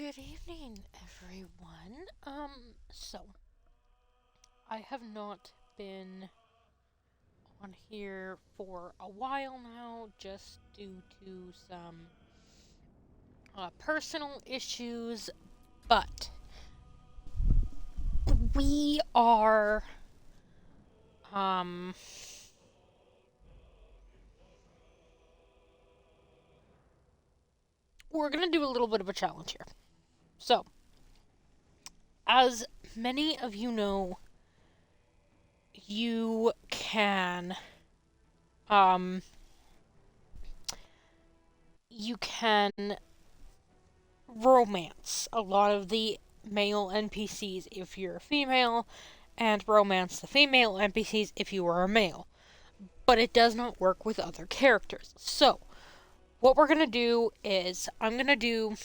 Good evening, everyone. So I have not been on here for a while now, just due to some personal issues, but we are, um, we're gonna do a little bit of a challenge here. So, as many of you know, you can, um, you can romance a lot of the male NPCs if you're a female, and romance the female NPCs if you are a male. But it does not work with other characters. So, what we're gonna do is I'm gonna do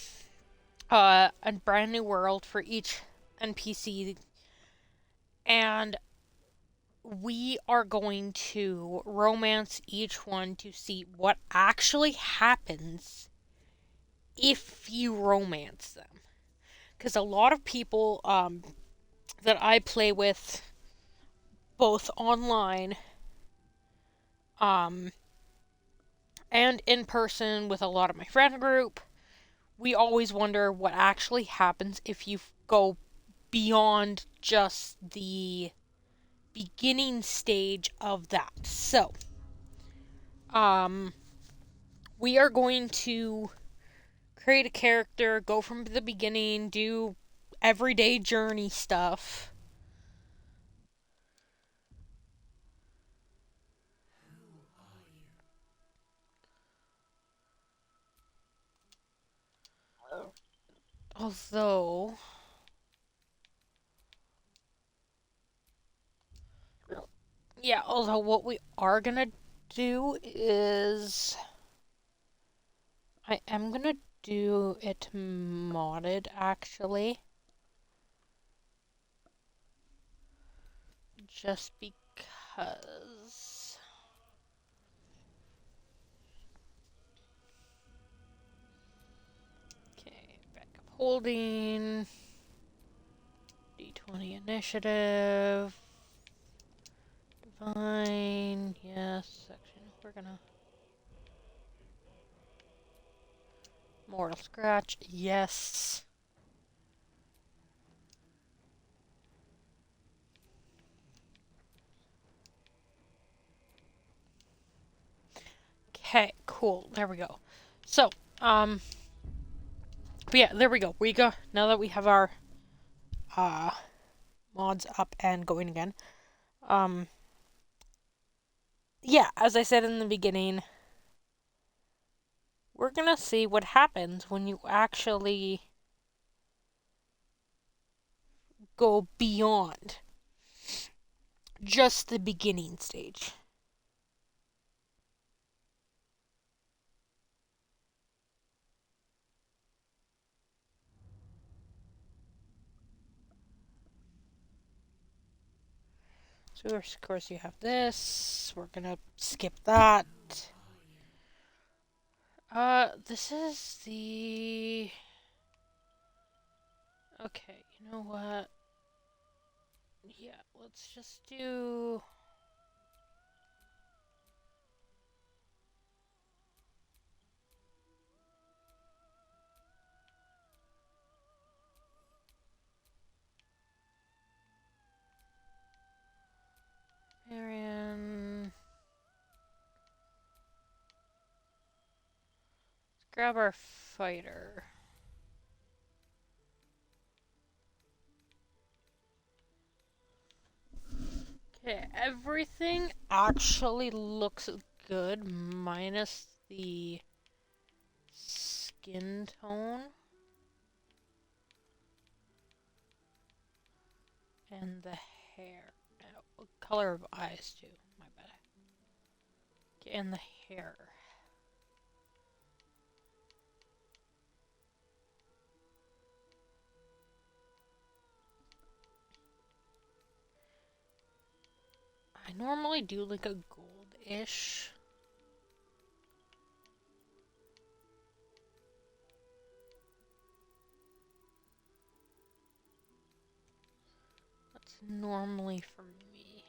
a brand new world for each NPC, and we are going to romance each one to see what actually happens if you romance them. Because a lot of people that I play with, both online um, and in person with a lot of my friend group, we always wonder what actually happens if you go beyond just the beginning stage of that. So, um, we are going to create a character, go from the beginning, do everyday journey stuff. Although, yeah, although what we are gonna do is I am gonna do it modded actually. Just because. Okay, backup holding. D20 initiative. Divine. Yes, section. We're gonna. Mortal Scratch. Yes. Okay, cool. There we go. So, but yeah, there we go. Now that we have our uh mods up and going again. Um yeah, as I said in the beginning, we're gonna see what happens when you actually go beyond just the beginning stage. So of course you have this. We're gonna skip that. This is the. Okay, you know what? Yeah, let's just do. Marion. Let's grab our fighter. Okay, everything actually looks good, minus the skin tone and the hair. Color of eyes, too. My bad. Okay, and the hair. I normally do like a gold-ish. normally for me.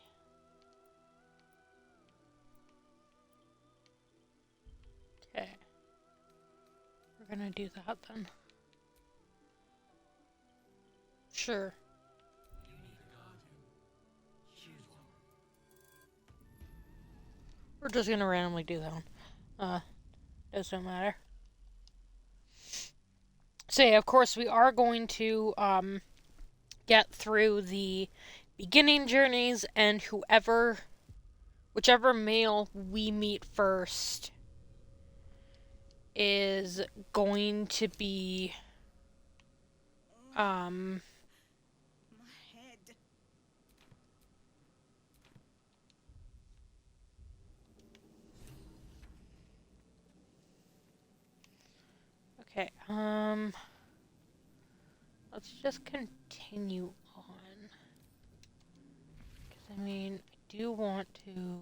Okay. We're gonna do that then. Sure. We're just gonna randomly do that one. Doesn't matter. So yeah, of course we are going to get through the beginning journeys, and whichever male we meet first is going to be My head. okay, let's just continue on. Because, I mean, I do want to...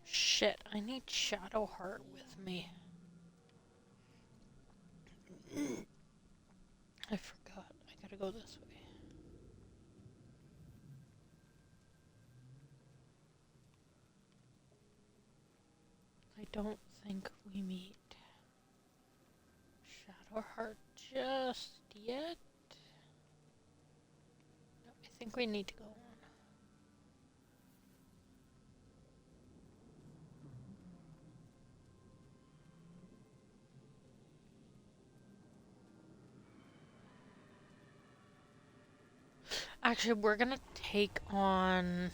Shit, I need Shadowheart with me. I forgot. I gotta go this way. I don't think we meet Shadowheart just yet. No, I think we need to go on. Actually, we're gonna take on...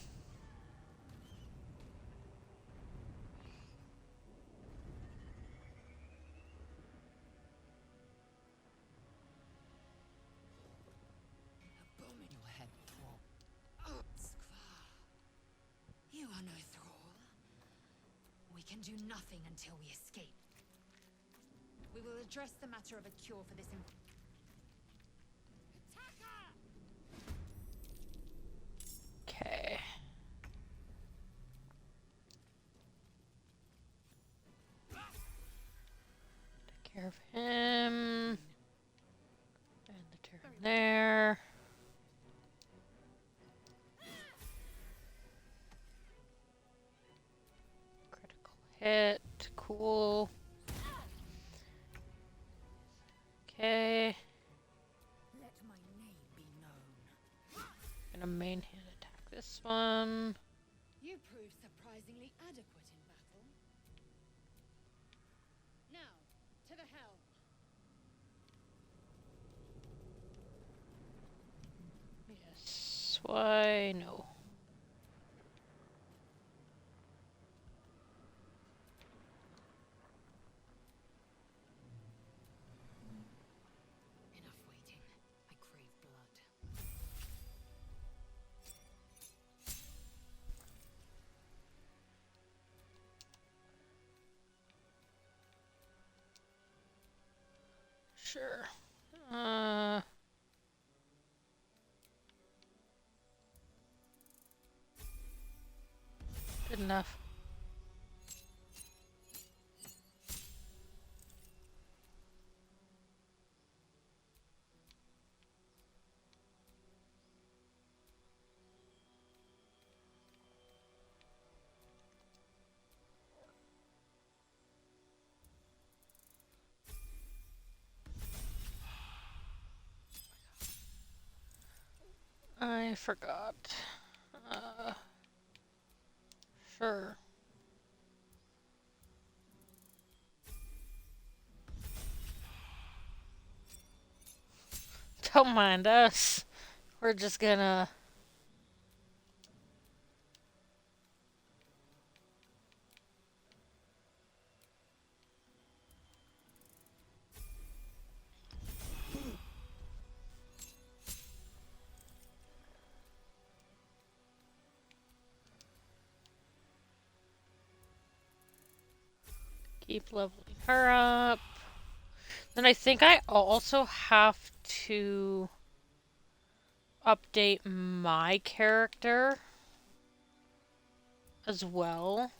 Abominable head thrall. Oh, Skvar. You are no thrall. We can do nothing until we escape. We will address the matter of a cure for this. Okay. Take care of him. And the turn there. Critical hit. Cool. Okay. Let my name be known. Gonna main hand attack this one. You proved surprisingly adequate in battle. Now, to the helm. Yes. Why? No. Enough waiting. I crave blood. Sure. Good enough. I forgot. Sure. Don't mind us. We're just gonna... keep leveling her up. Then I think I also have to update my character as well.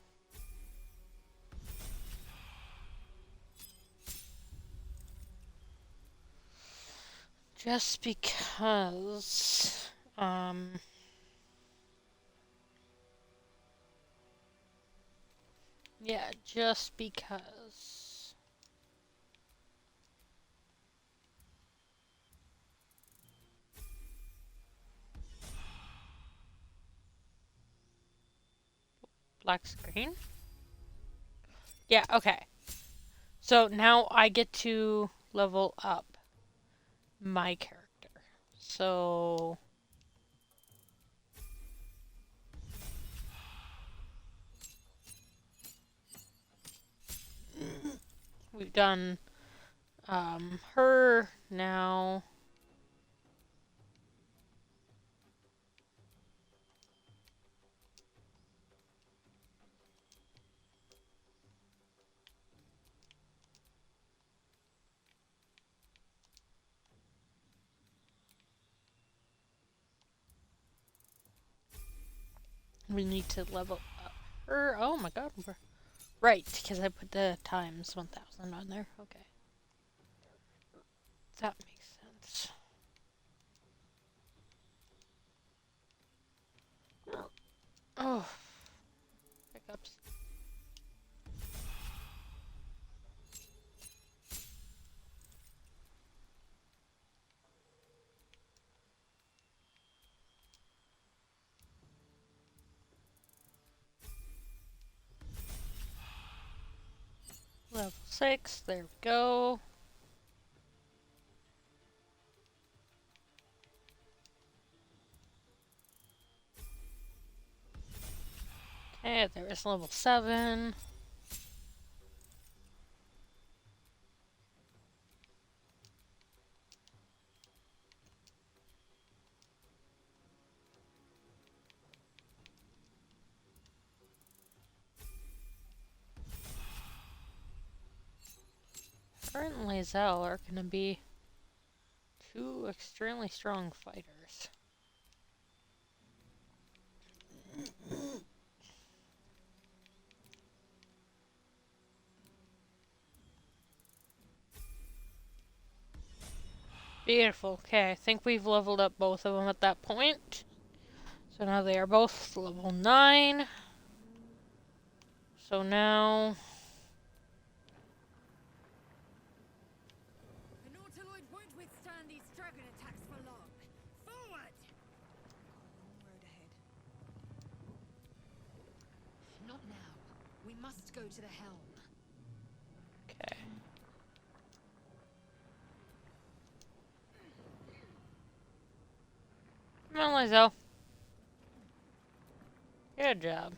Just because, yeah, just because. Black screen? Yeah, okay. So now I get to level up my character. So we've done her now. We need to level up her. Oh my god. Right, because I put the times 1000 on there. Okay. That makes sense. Oh, hiccups. Level 6, there we go. Okay, there's level 7. Her and Lae'zel are gonna be two extremely strong fighters. Beautiful. Okay, I think we've leveled up both of them at that point. So now they are both level 9. So now... The Nautiloid won't withstand these dragon attacks for long. Forward! Long road ahead. Not now. We must go to the helm. Okay. Come on, Lae'zel. Good job.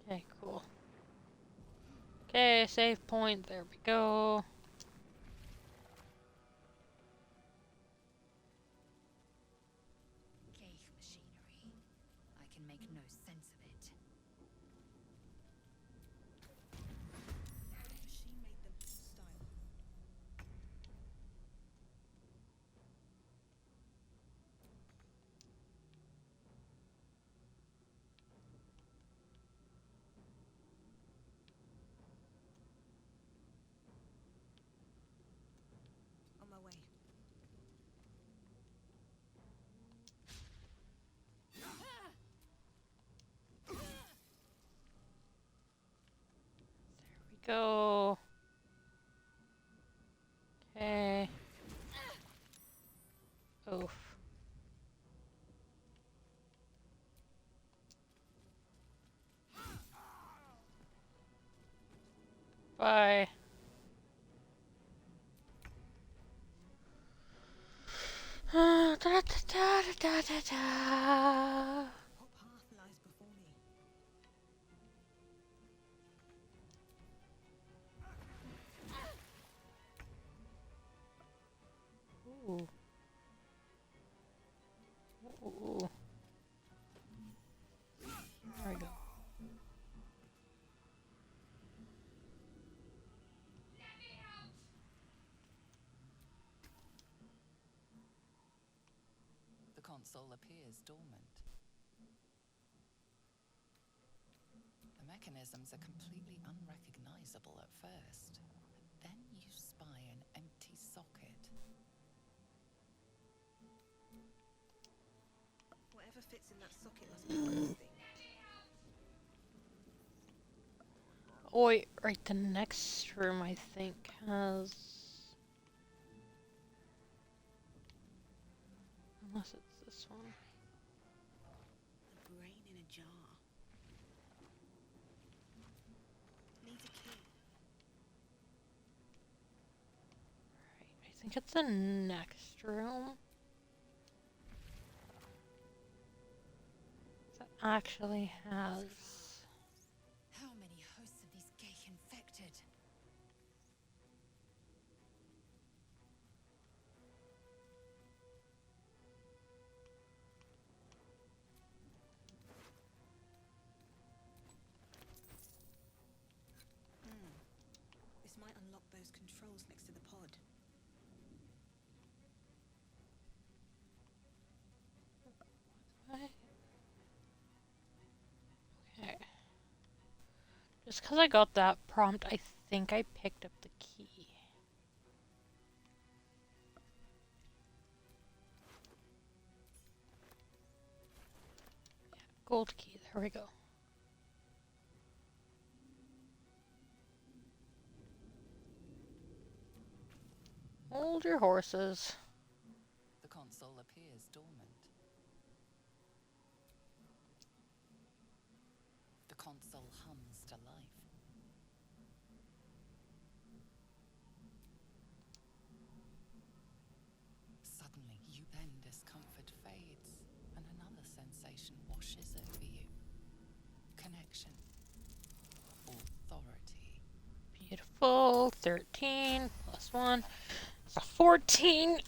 Okay, cool. Okay, save point. There we go. Ghaik machinery. I can make no sense of it. She made them style. On my way. Go. Okay. Oof. Bye. Da, da, da, da, da, da. What path lies before me? Ooh. Ooh. There we go. The console appears dormant. The mechanism mechanisms are completely unrecognizable at first. Then you spy an empty socket. Whatever fits in that socket must be this thing. Oh, wait, right, the next room I think has... Unless it's this one. A brain in a jar. Needs a key. Right, I think it's the next room. That actually has... How many hosts of these gay infected? This might unlock those controls next to the pod. Okay. Just because I got that prompt, I think I picked up the key. Yeah, gold key, there we go. Hold your horses. The console appears dormant. The console hums to life. Suddenly, then discomfort fades, and another sensation washes over you. Connection. Authority. Beautiful. 13 plus 1. So 14.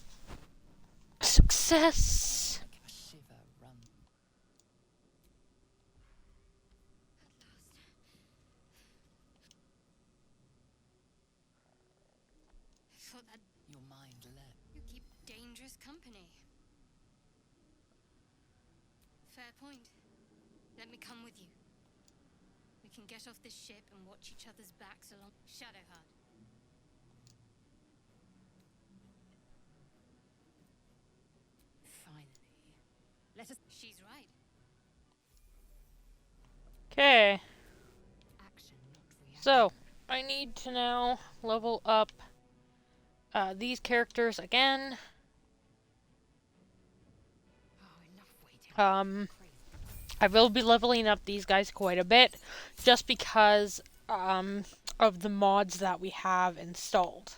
Success. A shiver run. Thought that Your mind leapt. you keep dangerous company. Fair point. Let me come with you. We can get off this ship and watch each other's backs along Shadowheart. Finally. Let us. She's right. Okay. Action, not reaction. So, I need to now level up these characters again. Oh, enough waiting. Crazy. I will be leveling up these guys quite a bit, just because of the mods that we have installed.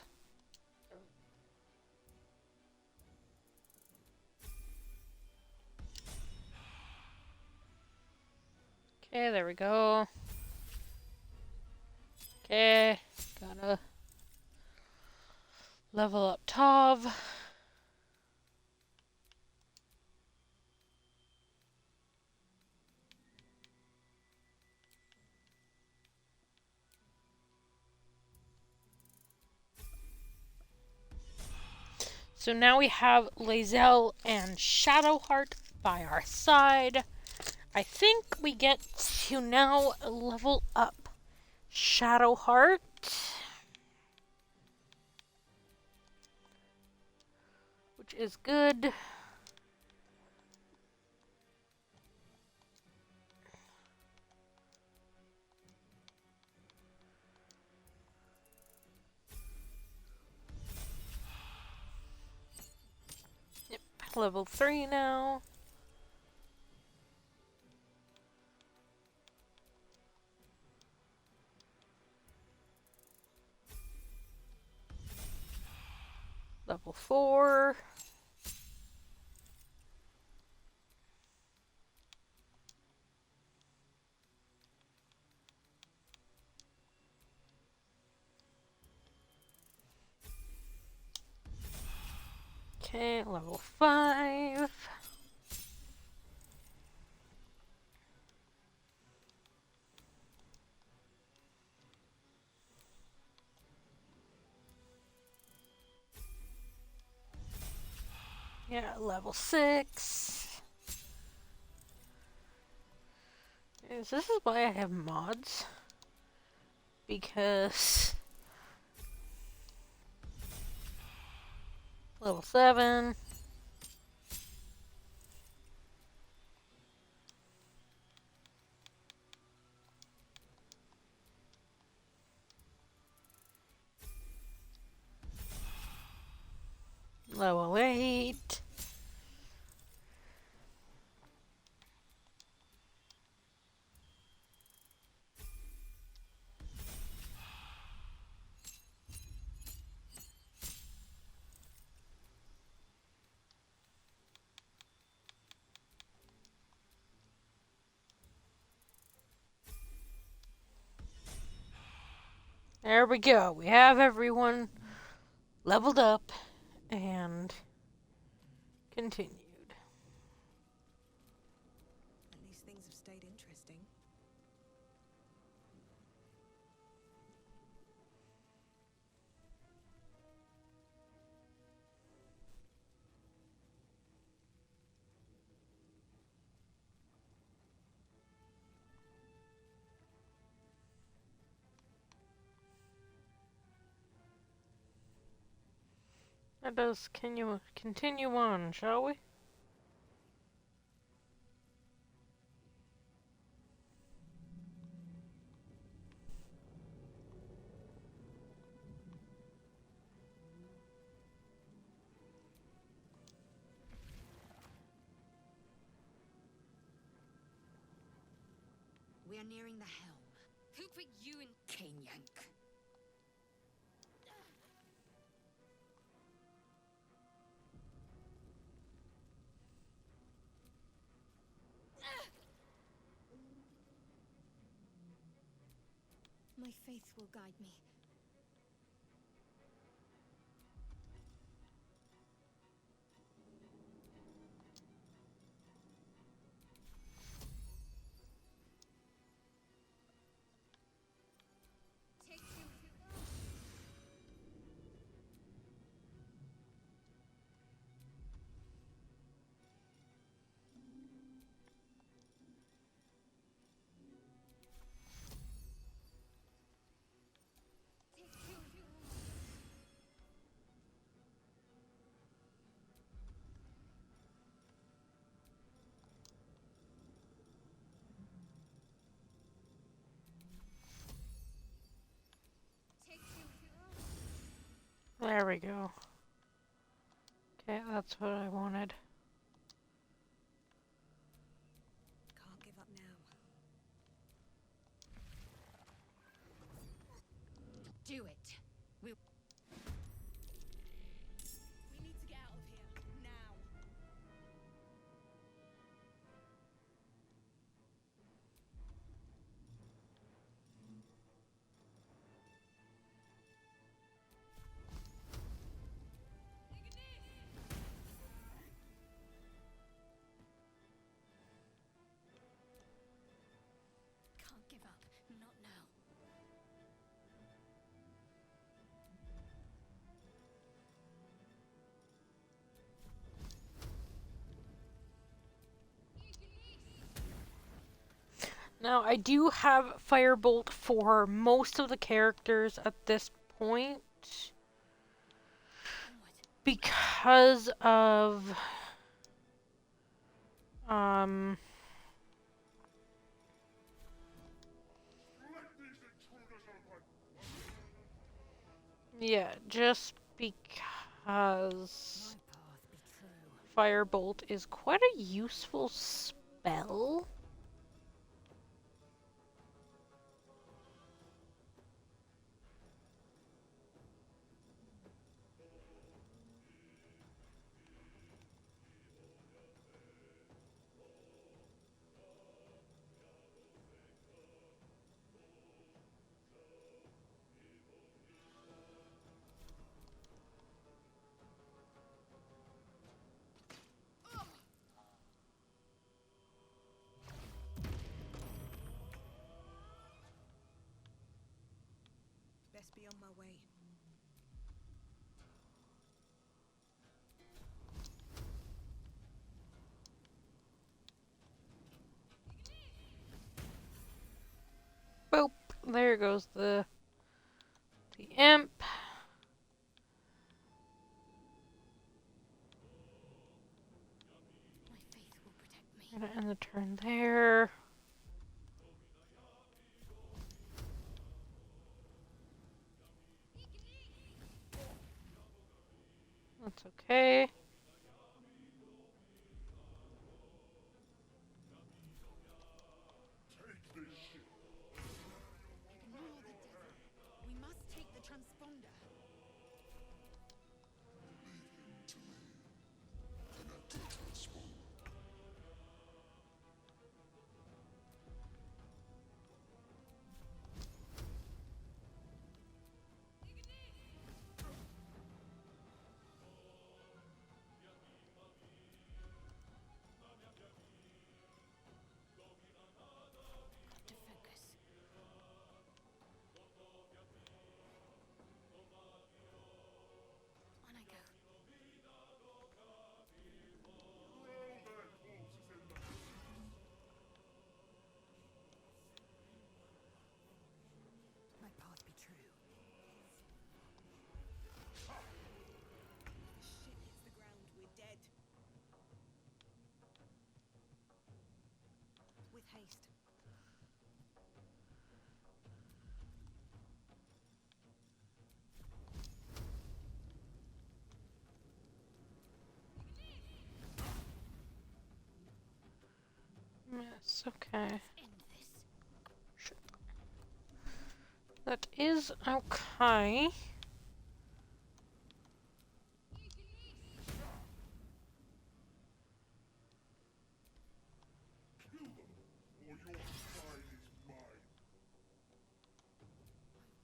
Okay, there we go. Okay, gotta level up Tov. So now we have Lae'zel and Shadowheart by our side. I think we get to now level up Shadowheart. Which is good. Yep, level 3 now. Level 4. Okay, level 5. Yeah, level 6. This is why I have mods. because level 7. Level 8. There we go. We have everyone leveled up and continued. At least things have stayed interesting. Let us continue on, shall we? We are nearing the helm. Who put you in cane yank? My faith will guide me. There we go. Okay, that's what I wanted. Can't give up now. Do it. We need to get out of here now. Can't give up. Not now. Now, I do have Firebolt for most of the characters at this point because of yeah, just because Firebolt is quite a useful spell. Best be on my way. Boop. There goes the imp. My faith will protect me. Gonna end the turn there. That's okay. Ignore the devil. We must take the transponder. Got to focus. On I go. My path be true. If the ship hits the ground, we're dead. With haste. Miss. Okay. End this. That is okay. I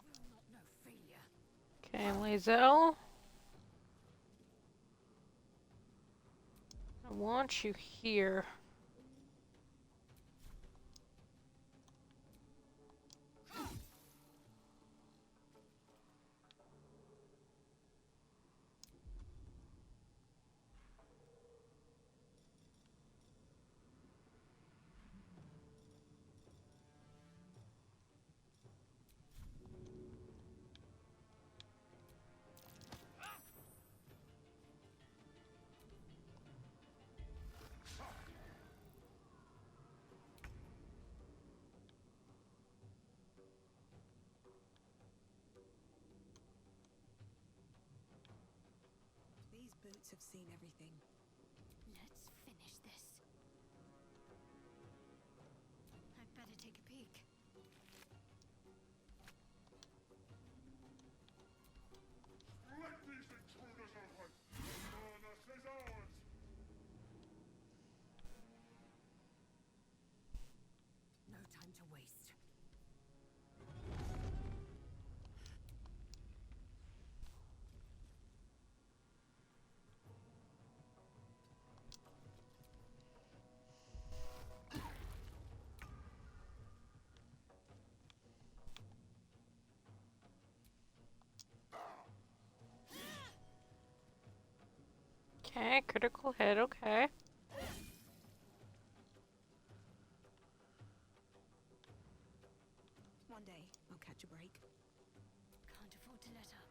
will not know failure. Okay, Lae'zel. I want you here. These boots have seen everything. Let's finish this. I'd better take a peek. Let these intruders open! Furnace is ours! No time to waste. Okay, critical hit, okay. One day, I'll catch a break. Can't afford to let up.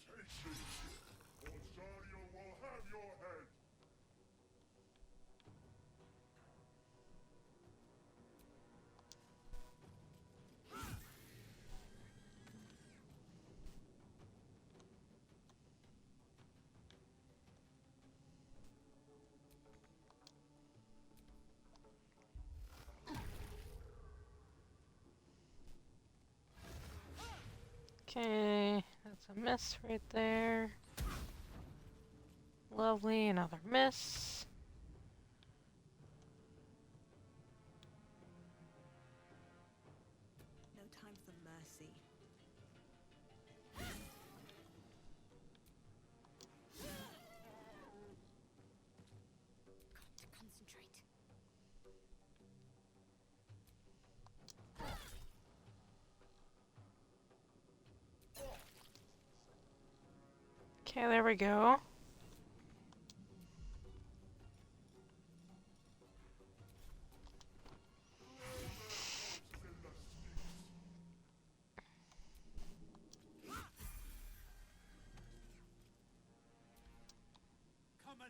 Take this, or Zarya will have your head! Okay, that's a miss right there. Lovely, another miss. No time for mercy. Got to concentrate. Okay, there we go.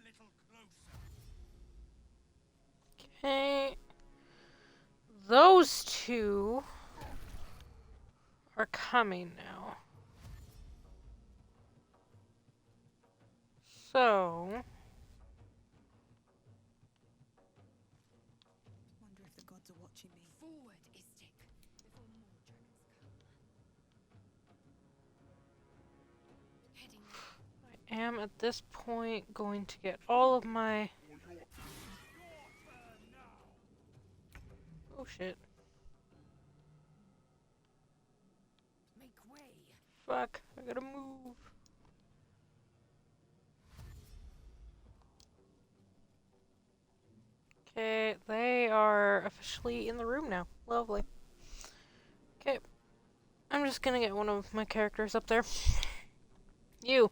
little closer. Okay. Those two are coming now. So, Wonder if the gods are watching me. Forward, Istik, before more dragons come. Heading north. I am at this point going to get all of my... For your turn now. Oh shit. Make way. Fuck, I gotta move. Okay, they are officially in the room now. Lovely. Okay, I'm just gonna get one of my characters up there. You!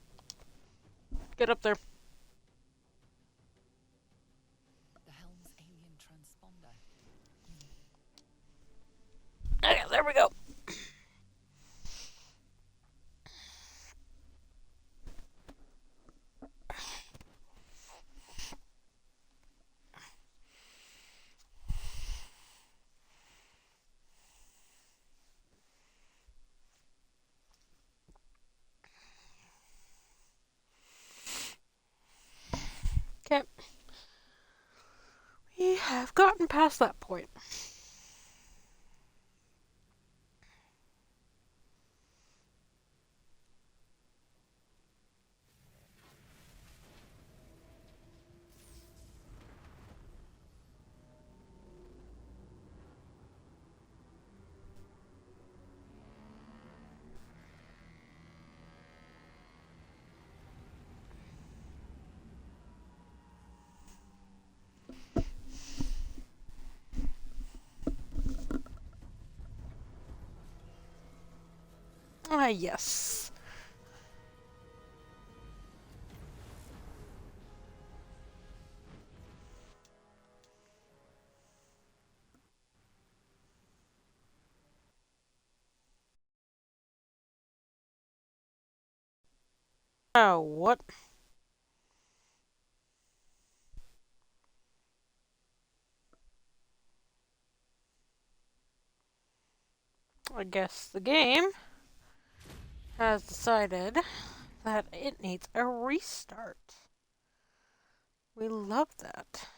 Get up there. The helm's alien transponder. Okay, there we go. Okay. We have gotten past that point. Ah, yes. Oh, what? I guess the game has decided that it needs a restart. We love that.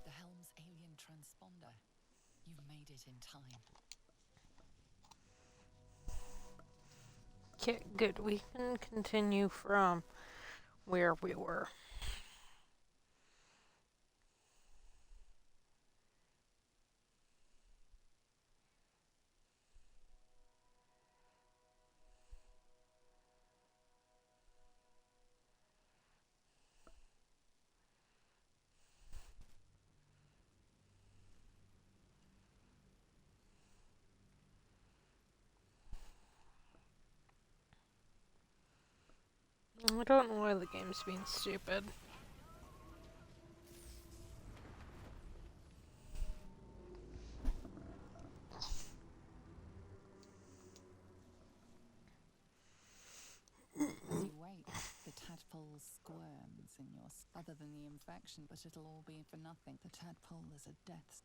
The helm's alien transponder. You've made it in time. Okay, good. We can continue from where we were. I don't know why the game's being stupid. As you wait, the tadpole squirms in your other than the infection, but it'll all be for nothing. The tadpole is a death.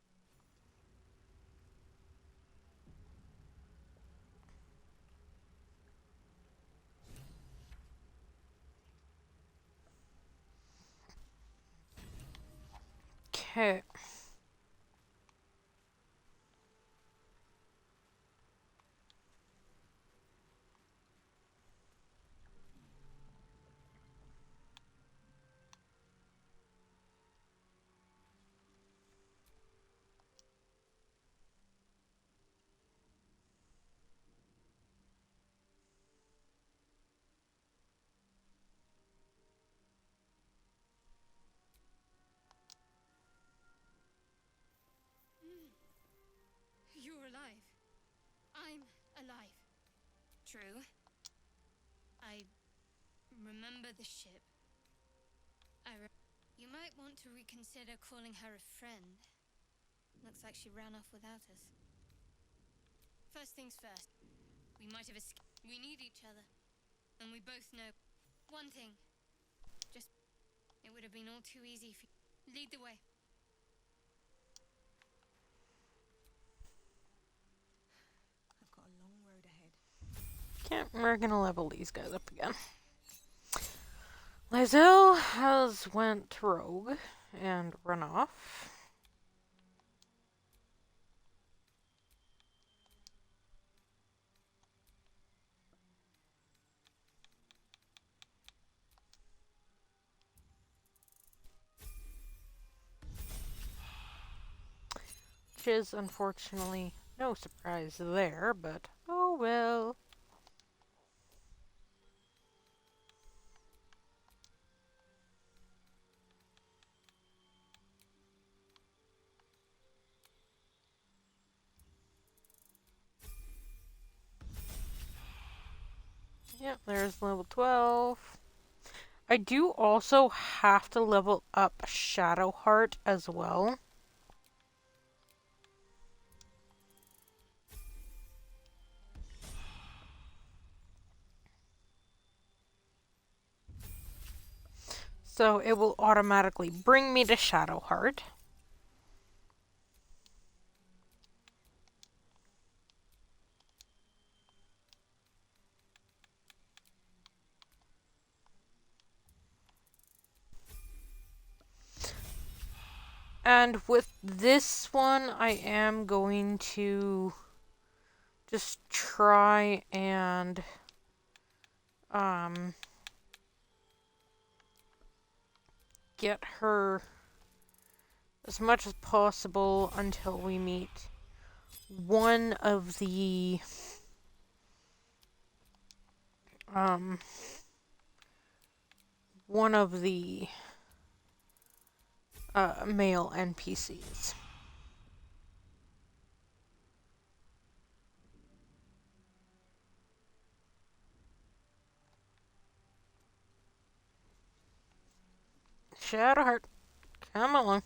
Okay. True. I remember the ship. You might want to reconsider calling her a friend. Looks like she ran off without us. First things first. We might have escaped. We need each other. And we both know one thing. Just, it would have been all too easy for you. Lead the way. I've got a long road ahead. We're gonna level these guys up again. Lizelle has went rogue and run off. Which is unfortunately no surprise there, but oh well. Yep, there's level 12. I do also have to level up Shadowheart as well. So it will automatically bring me to Shadowheart. And with this one, I am going to just try and get her as much as possible until we meet one of the male NPCs. Shadowheart, come along.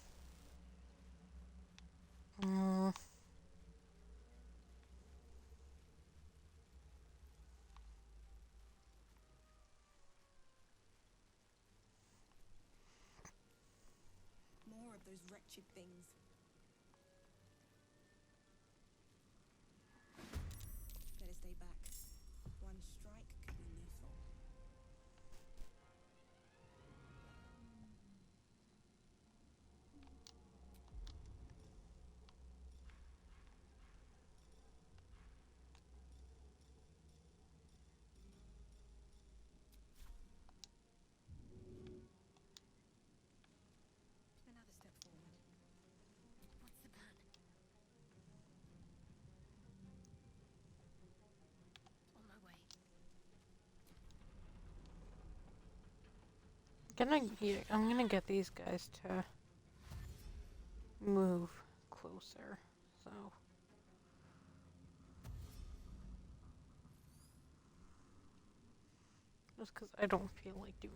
More of those wretched things. Better stay back. One strike could be lethal. Another step forward. What's the plan? On my way. I'm gonna get these guys to move closer. So just because I don't feel like doing.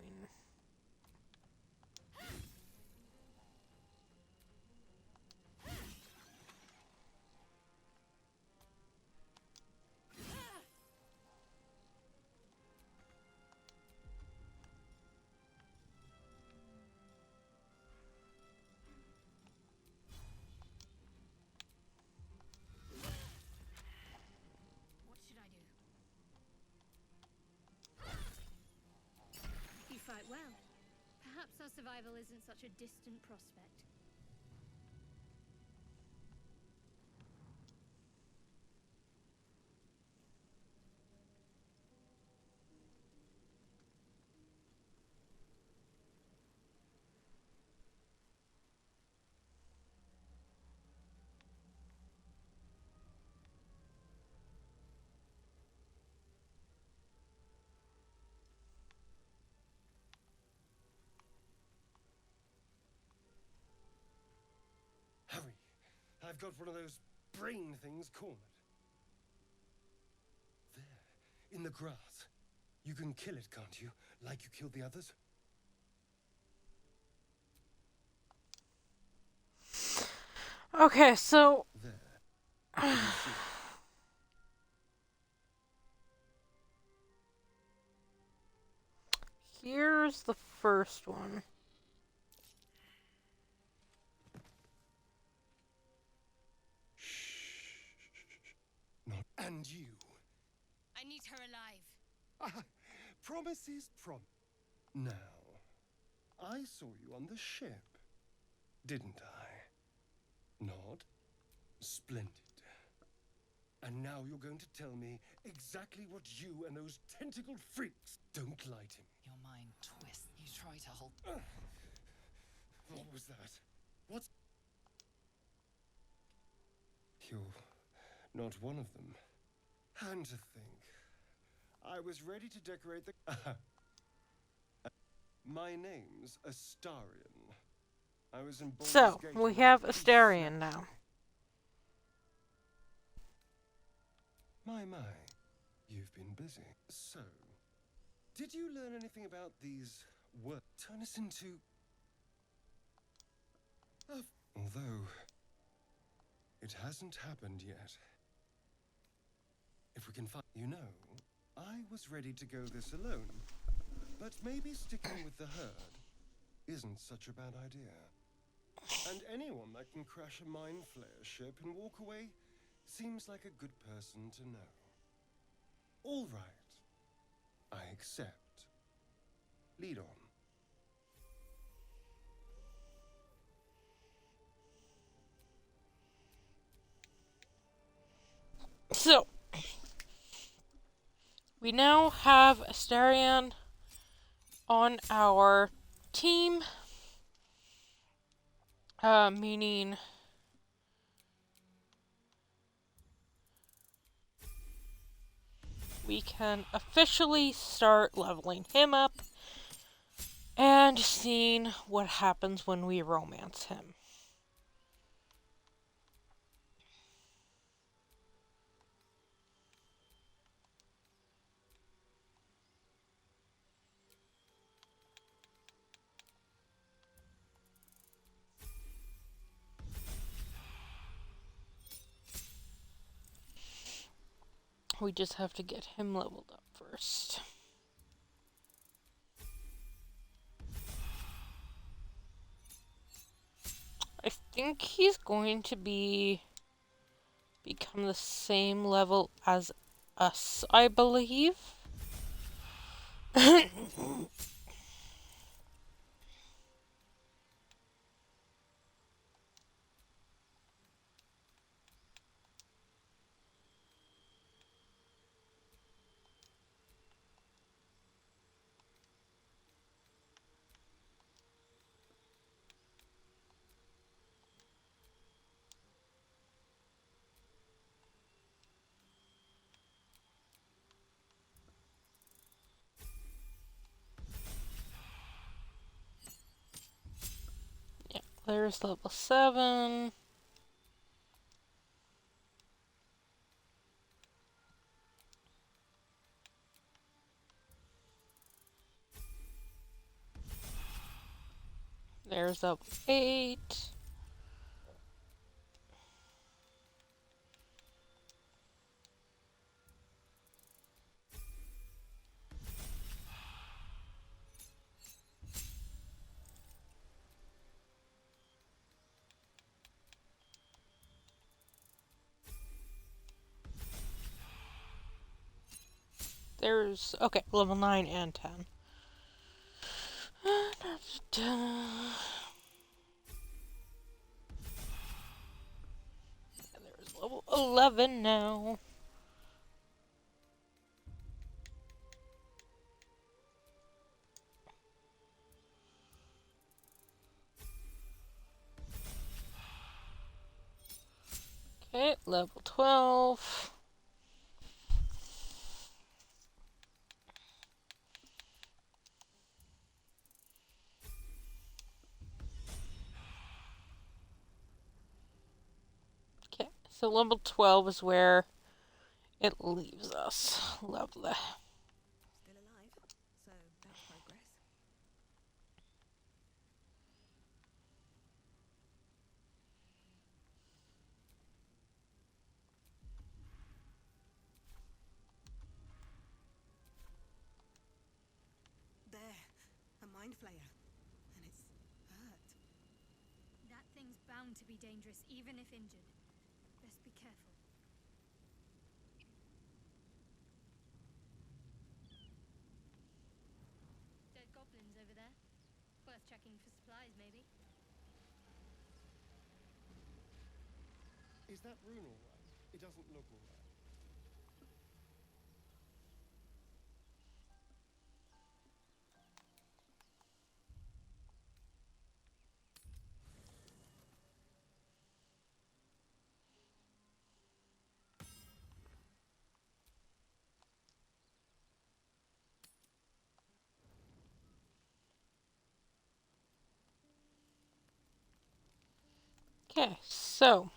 What should I do? You fight well. Perhaps our survival isn't such a distant prospect. Hurry! I've got one of those brain things cornered. There, in the grass. You can kill it, can't you? Like you killed the others? Okay, so There. Can you see it? here's the first one. Not. And you. I need her alive. Ah, promise is prom. Now, I saw you on the ship, didn't I? Not? Splendid. And now you're going to tell me exactly what you and those tentacled freaks. Don't lie to me. Your mind twists. You try to hold. What was that? What's... You're not one of them. And to think, I was ready to decorate the... My name's Astarion. I was in Baldur's So, Gate we when have those Astarion beasts- now. My, you've been busy. So, did you learn anything about these words? Turn us into... Although, it hasn't happened yet. If we can find... You know, I was ready to go this alone, but maybe sticking with the herd isn't such a bad idea. And anyone that can crash a mind flare ship and walk away seems like a good person to know. All right. I accept. Lead on. So, we now have Astarion on our team. Meaning we can officially start leveling him up and seeing what happens when we romance him. We just have to get him leveled up first. I think he's going to become the same level as us, I believe. Yeah, there's level 7. There's level 8. There's, okay, level 9 and 10. There's level 11 now. Okay, level 12. Okay, so level 12 is where It leaves us. Lovely. Still alive, so that's progress. There, a mind flayer, and it's hurt. That thing's bound to be dangerous, even if injured. Best be careful. Dead goblins over there. Worth checking for supplies, maybe. Is that rune all right? It doesn't look all right. Okay, so.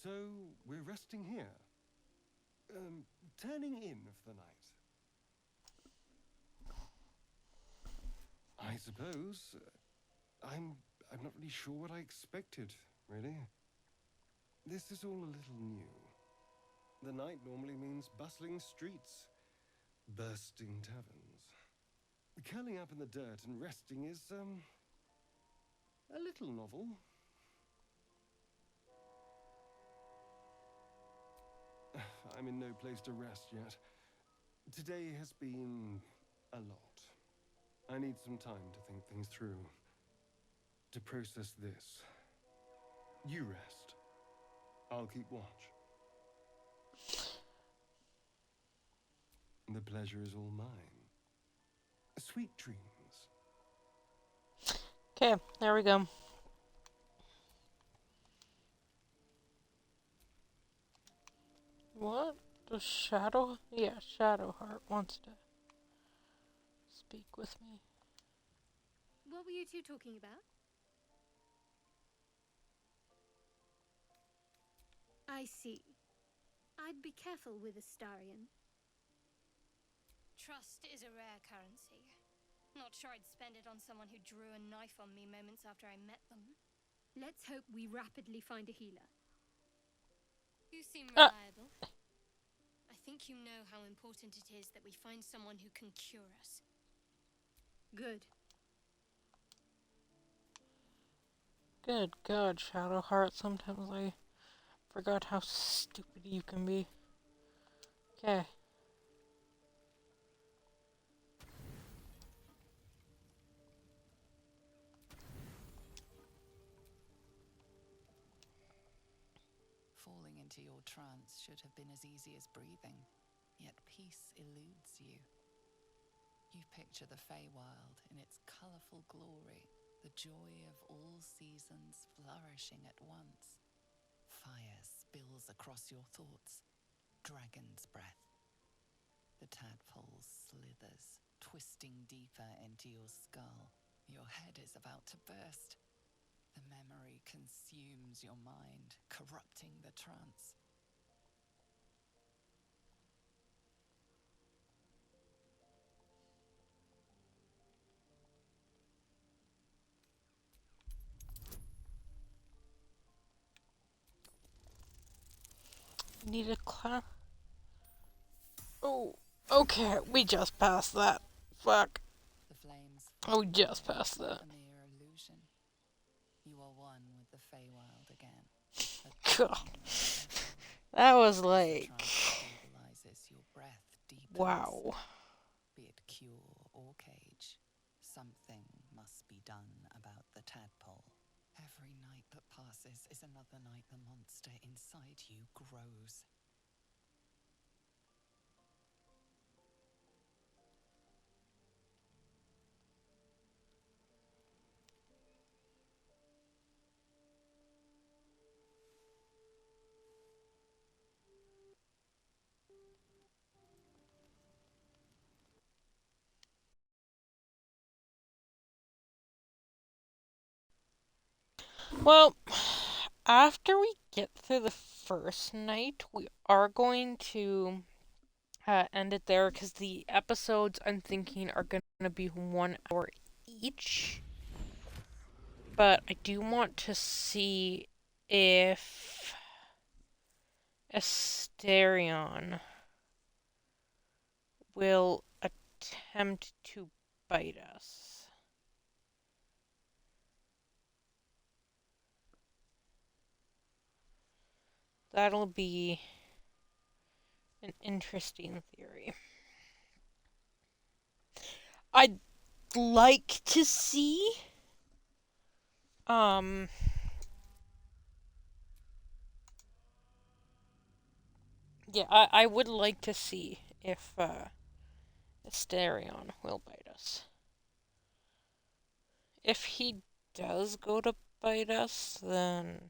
So, we're resting here. Turning in for the night. I suppose. I'm not really sure what I expected, really. This is all a little new. The night normally means bustling streets, bursting taverns. Curling up in the dirt and resting is, a little novel. I'm in no place to rest yet. Today has been a lot. I need some time to think things through, to process this. You rest. I'll keep watch. The pleasure is all mine. Sweet dreams. Okay, there we go. What? Does Shadow? Yeah, Shadowheart wants to speak with me. What were you two talking about? I see. I'd be careful with Astarion. Trust is a rare currency. Not sure I'd spend it on someone who drew a knife on me moments after I met them. Let's hope we rapidly find a healer. You seem reliable. I think you know how important it is that we find someone who can cure us. Good. Good God, Shadowheart. Sometimes I forgot how stupid you can be. Okay. Falling into your trance should have been as easy as breathing, yet peace eludes you. You picture the Feywild in its colourful glory, the joy of all seasons flourishing at once. Fire spills across your thoughts, dragon's breath. The tadpole slithers, twisting deeper into your skull. Your head is about to burst. The memory consumes your mind, corrupting the trance. Need a class. Oh, okay. We just passed that. Fuck. The flames Oh, we just passed that. a mere illusion. You are one with the Feywild again. God. That was The like. trance stabilizes, your breath deepens. Wow. Be it cure or cage, something must be done about the tadpole. Every night that passes is another night the monster inside you grows. Well, after we get through the first night, we are going to end it there because the episodes I'm thinking are going to be 1 hour each. But I do want to see if Asterion will attempt to bite us. That'll be an interesting theory. I'd like to see yeah, I would like to see if Asterion will bite us. If he does go to bite us, then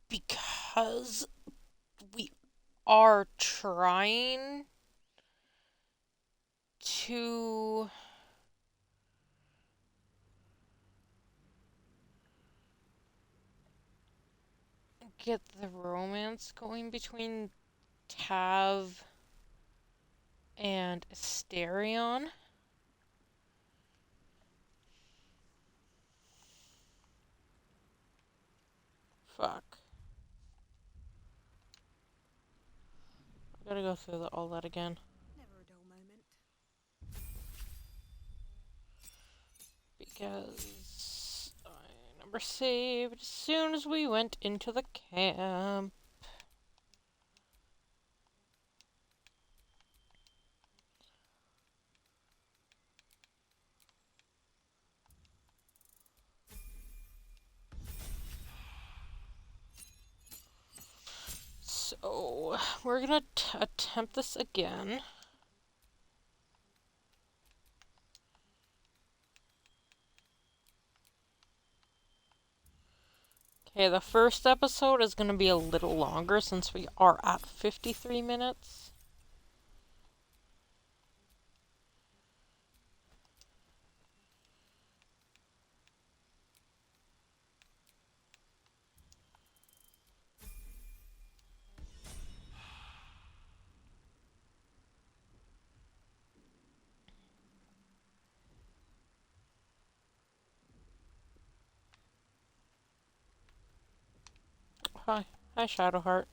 because we are trying to get the romance going between Tav and Asterion. Fuck. I gotta go through all that again. Never a dull moment. Because I number saved as soon as we went into the camp. So, we're gonna attempt this again. Okay, the first episode is gonna be a little longer since we are at 53 minutes. Hi, Shadowheart.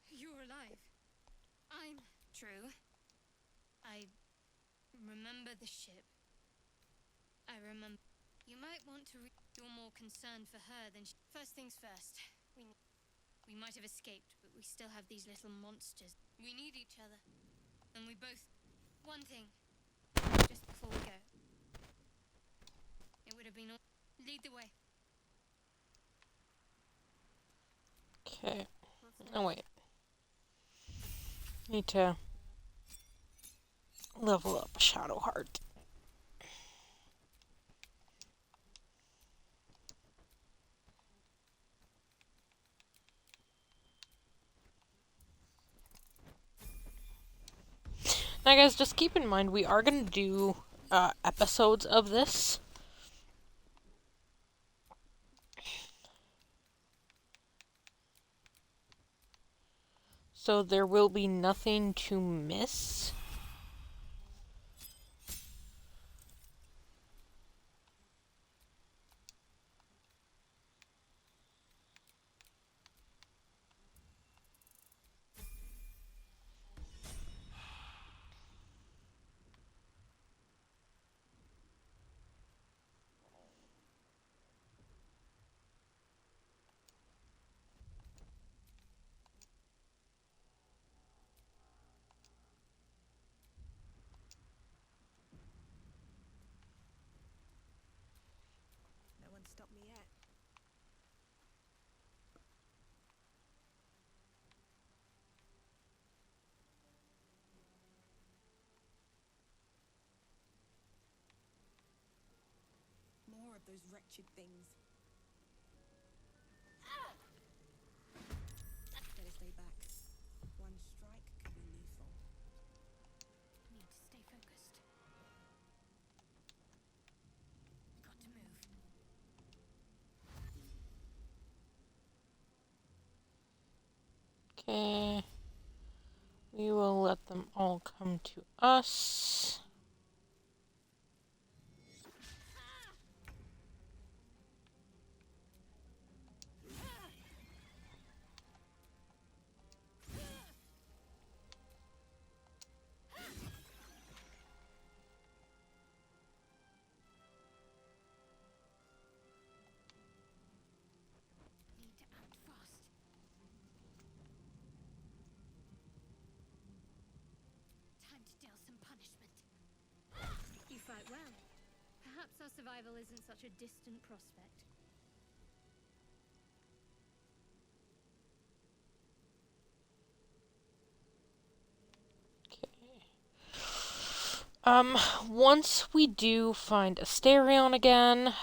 You're alive. I'm true. I remember the ship. I remember. You might want to. You're more concerned for her than. First things first. We might have escaped, but we still have these little monsters. We need each other, and we both. One thing. Just before we go. It would have been all. Lead the way. Okay. Oh, wait. Need to level up Shadowheart. Now, guys, just keep in mind we are gonna do episodes of this. So there will be nothing to miss. grab those wretched things. Better stay back. One strike could be lethal. Need to stay focused. Got to move. Okay. We will let them all come to us. Need to act fast. Time to deal some punishment. You fight well. Perhaps our survival isn't such a distant prospect. Once we do find Asterion again,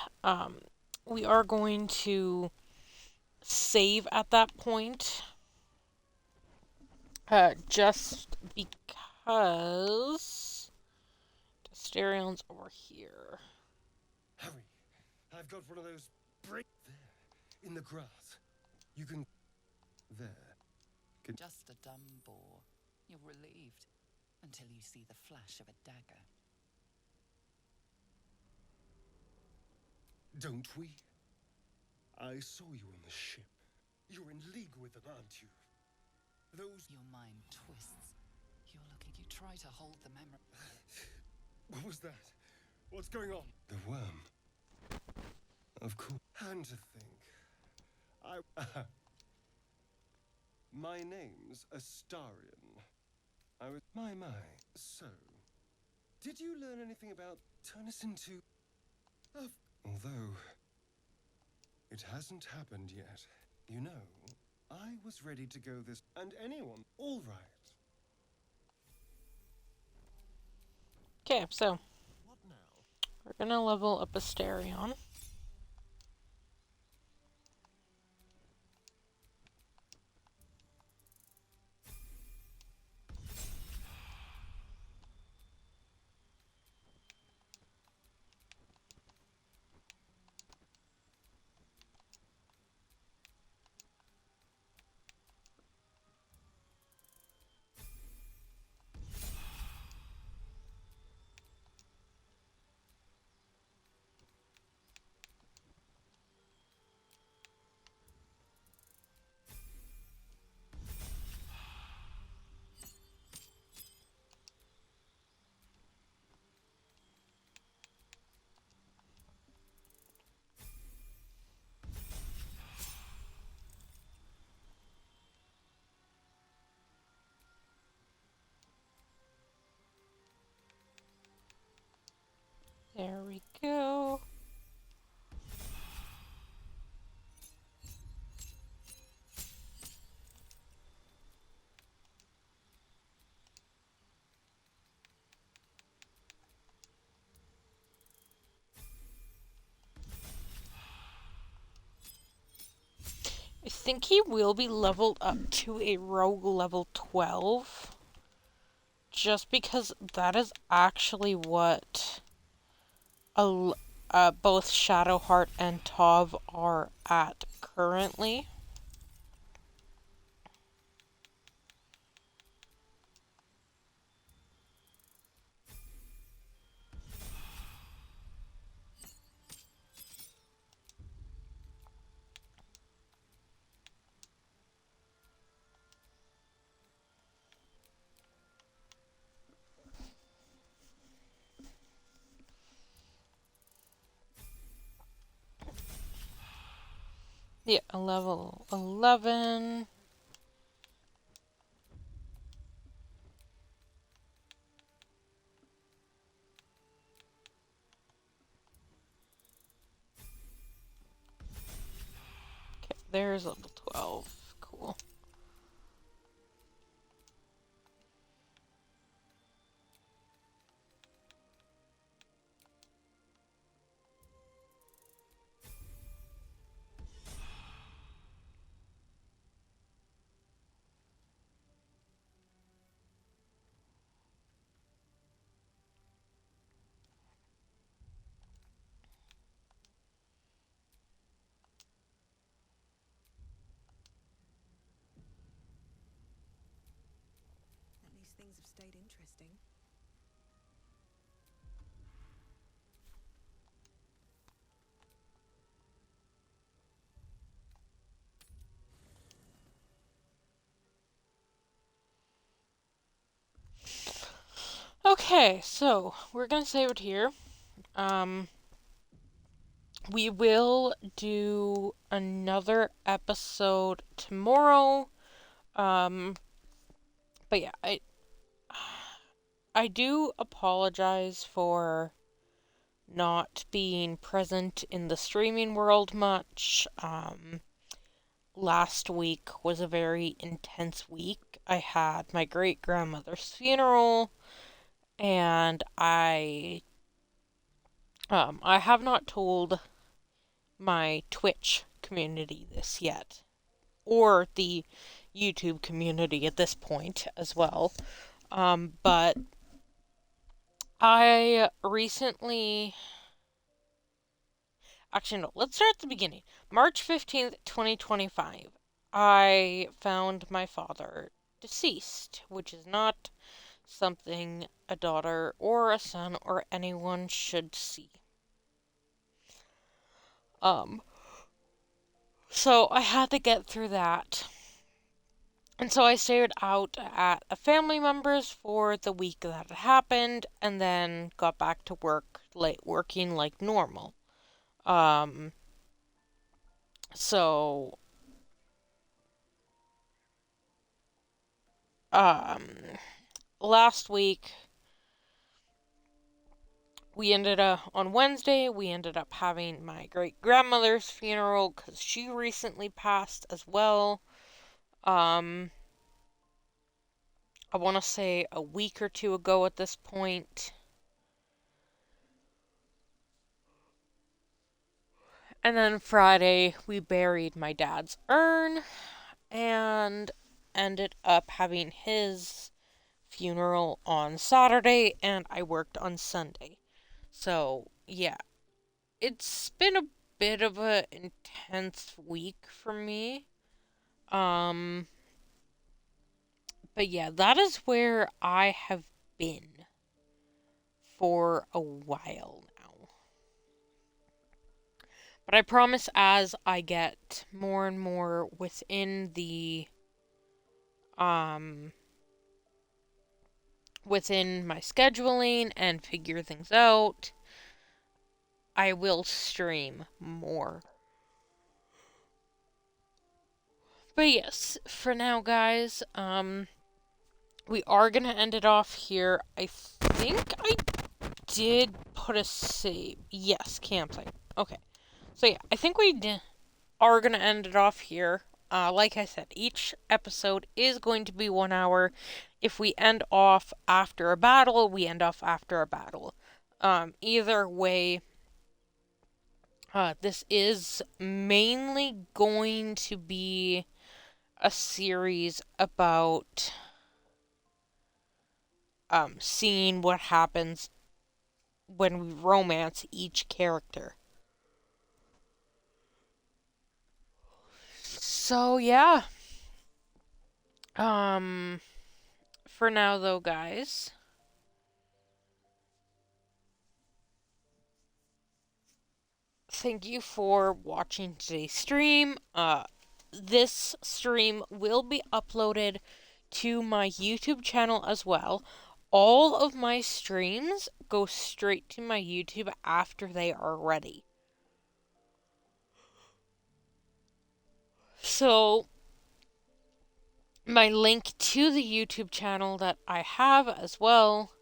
we are going to save at that point. Just because Asterion's over here. Hurry! I've got one of those there, in the grass. You can... There. Just a dumb bore. You're relieved until you see the flash of a dagger. Don't we? I saw you on the ship. You're in league with them, aren't you? Those... Your mind twists. You're looking. You try to hold the memory. What was that? What's going on? The worm. Of course. And to think... My name's Astarion. I was... My. So... Did you learn anything about... Turn us into... Although... It hasn't happened yet. You know, I was ready to go this... And anyone... All right. Okay, so What now? we're gonna level up Asterion. There we go. I think he will be leveled up to a rogue level 12. Just because that is actually what both Shadowheart and Tov are at currently. Yeah, a level 11. Okay, there's level 12. Cool. things have stayed interesting. Okay, so we're gonna save it here. We will do another episode tomorrow. But yeah, I do apologize for not being present in the streaming world much. Last week was a very intense week. I had my great grandmother's funeral, and I have not told my Twitch community this yet, or the YouTube community at this point as well. But I recently. Actually, no, let's start at the beginning. March 15th, 2025. I found my father deceased, which is not something a daughter or a son or anyone should see. So I had to get through that. And so I stayed out at a family member's for the week that it happened, and then got back to work, working like normal. So, um, last week, on Wednesday, we ended up having my great grandmother's funeral because she recently passed as well. I want to say a week or two ago at this point. And then Friday, we buried my dad's urn and ended up having his funeral on Saturday, and I worked on Sunday. So, yeah, it's been a bit of an intense week for me. But yeah, that is where I have been for a while now. But I promise as I get more and more within my scheduling and figure things out, I will stream more. But yes, for now, guys, we are gonna end it off here. I think I did put a save. Yes, campsite. Okay. So yeah, I think we are gonna end it off here. Like I said, each episode is going to be 1 hour. If we end off after a battle, we end off after a battle. Either way, this is mainly going to be a series about seeing what happens when we romance each character. So yeah. For now though, guys, thank you for watching today's stream. This stream will be uploaded to my YouTube channel as well. All of my streams go straight to my YouTube after they are ready. So, my link to the YouTube channel that I have as well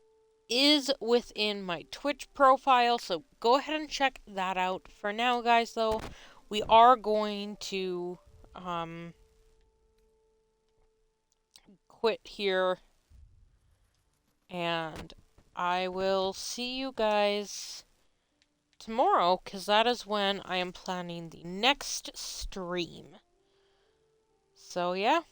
is within my Twitch profile, so go ahead and check that out. For now, guys, though, we are going to quit here, and I will see you guys tomorrow, because that is when I am planning the next stream. So, yeah.